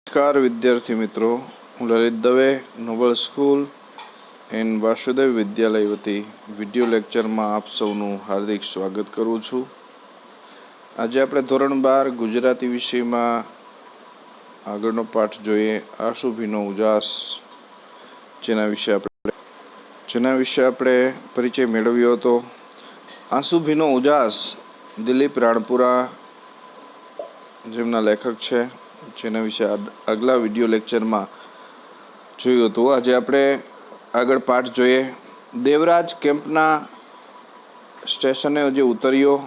નમસ્કાર વિદ્યાર્થી મિત્રો, હું Lalit Dave Noble School and Vasudev Vidyalaya વતી વિડીયો લેક્ચરમાં આપ સૌનું હાર્દિક સ્વાગત કરું છું. આજે આપણે ધોરણ 12 ગુજરાતી વિષયમાં આગળનો પાઠ જોઈએ, આસુભીનો ઉજાસ, જેના વિશે આપણે પરિચય મેળવ્યો હતો. આસુભીનો ઉજાસ દિલીપ રાણપુરા જેમના લેખક છે, જેના વિશે આગલા વિડીયો લેક્ચરમાં જોયું હતું. આજે આપણે આગળ પાઠ જોઈએ. દેવરાજ કેમ્પના સ્ટેશને જે ઉતર્યો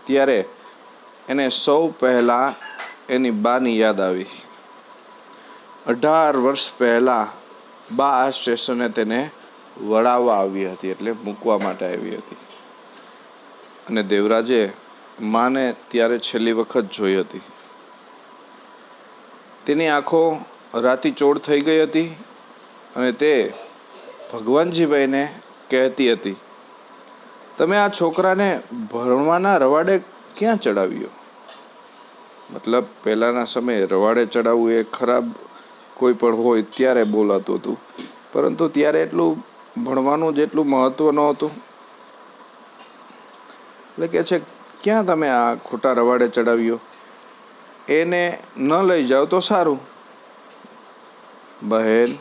ત્યારે એને સૌ પહેલાં એની બાની યાદ આવી. 18 વર્ષ પહેલાં બા આ સ્ટેશને તેને વળાવવા આવી હતી, એટલે મૂકવા માટે આવી હતી. અને દેવરાજે માને ત્યારે છેલ્લી વખત જોઈ હતી. તેની આંખો રાતીચોળ થઈ ગઈ હતી અને તે ભગવાનજીભાઈને કહેતી હતી, તમે આ છોકરાને ભણવાના રવાડે ક્યાં ચડાવ્યો? મતલબ પહેલાંના સમયે રવાડે ચડાવવું એ ખરાબ કોઈ પણ હોય ત્યારે બોલાતું હતું, પરંતુ ત્યારે એટલું ભણવાનું જેટલું મહત્વ નહોતું. એટલે કે છે, ક્યાં તમે આ ખોટા રવાડે ચડાવ્યો? એને ન લઈ જાઓ તો સારું. બહેન,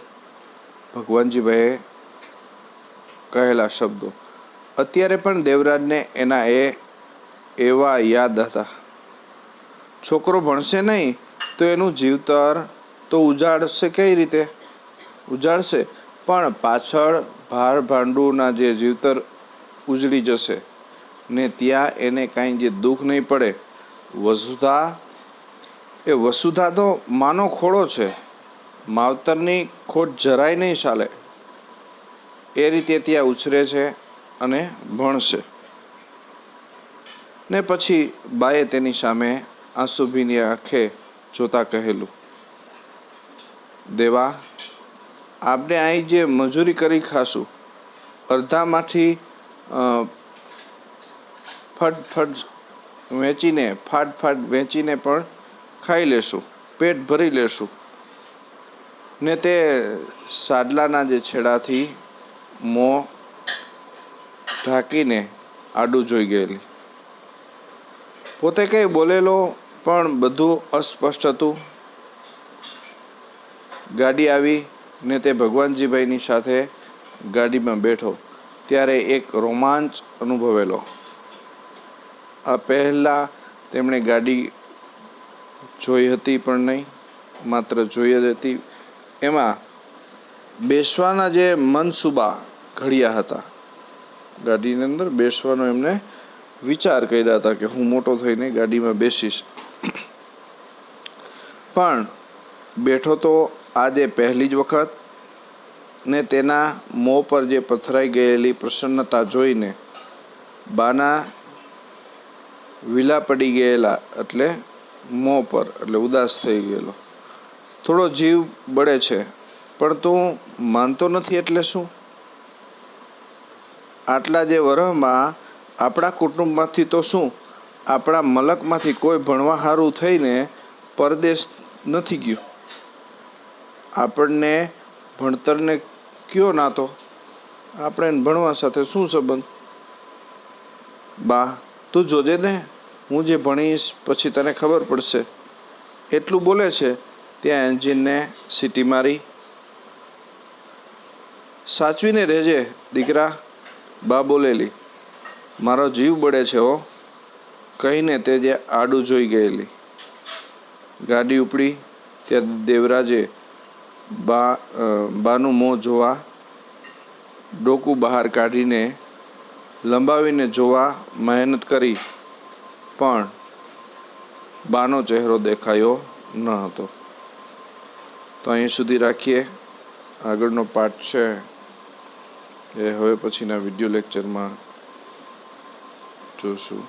ભગવાનજીભાઈએ કહેલા શબ્દો અત્યારે પણ દેવરાજને એના એવા યાદ હતા. છોકરો ભણશે નહીં તો એનું જીવતર તો ઉજાડશે કઈ રીતે? ઉજાડશે પણ પાછળ ભાર ભાંડુના જે જીવતર ઉજળી જશે ને ત્યાં એને કાંઈ જે દુઃખ નહીં પડે. વસુધા તો માનો ખોળો છે, માવતરની ખોટ જરાય નહીં ચાલે એ રીતે ત્યાં ઉછરે છે અને ભણશે. ને પછી બાએ તેની સામે આંસુભીની આંખે જોતા કહેલું, દેવા, આપણે અહીં જે મજૂરી કરી ખાશું, અડધામાંથી ફાટ વેચીને પણ ખાઈ લેશું, પેટ ભરી લેશું. ને તે સાડલાના જે છેડાથી મોં ઢાંકીને આડું જોઈ ગયેલી. પોતે કંઈ બોલેલો પણ બધું અસ્પષ્ટ હતું. ગાડી આવી ને તે ભગવાનજીભાઈની સાથે ગાડીમાં બેઠો ત્યારે એક રોમાંચ અનુભવેલો. આ પહેલાં તેમણે ગાડી જોઈ હતી પણ નહીં, માત્ર જોઈ જ હતી. એમાં બેસવાના જે મનસુબા ઘડ્યા હતા, ગાડીની અંદર બેસવાનો એમને વિચાર કર્યા હતા કે હું મોટો થઈને ગાડીમાં બેસીશ. પણ બેઠો તો આજે પહેલી જ વખત, ને તેના મોં પર જે પથરાઈ ગયેલી પ્રસન્નતા જોઈને બાના વિલા પડી ગયેલા, એટલે મોં પર, એટલે ઉદાસ થઈ ગયેલો. થોડો જીવ બળે છે પણ તું માનતો નથી એટલે શું? આટલા જે વરહમાં આપણા કુટુંબમાંથી તો શું, આપણા મલકમાંથી કોઈ ભણવા સારું થઈને પરદેશ નથી ગયું. આપણને ભણતરને કયો નાતો? આપણે ભણવા સાથે શું સંબંધ? બા, તું જોજે ને, હું જે ભણીશ પછી તને ખબર પડશે. એટલું બોલે છે ત્યાં એન્જિનને સીટી મારી. સાચવીને રહેજે દીકરા, બા બોલેલી. મારો જીવ બળે છે હો, કહીને તે જે આડું જોઈ ગયેલી. ગાડી ઉપડી ત્યાં દેવરાજે બાનું મોં જોવા, ડોકું બહાર કાઢીને લંબાવીને જોવા મહેનત કરી, પણ બાનો ચહેરો દેખાયો ન હતો. તો અહીં સુધી રાખીએ. આગળનો પાઠ છે એ હવે પછીના વિડીયો લેક્ચરમાં જોશું.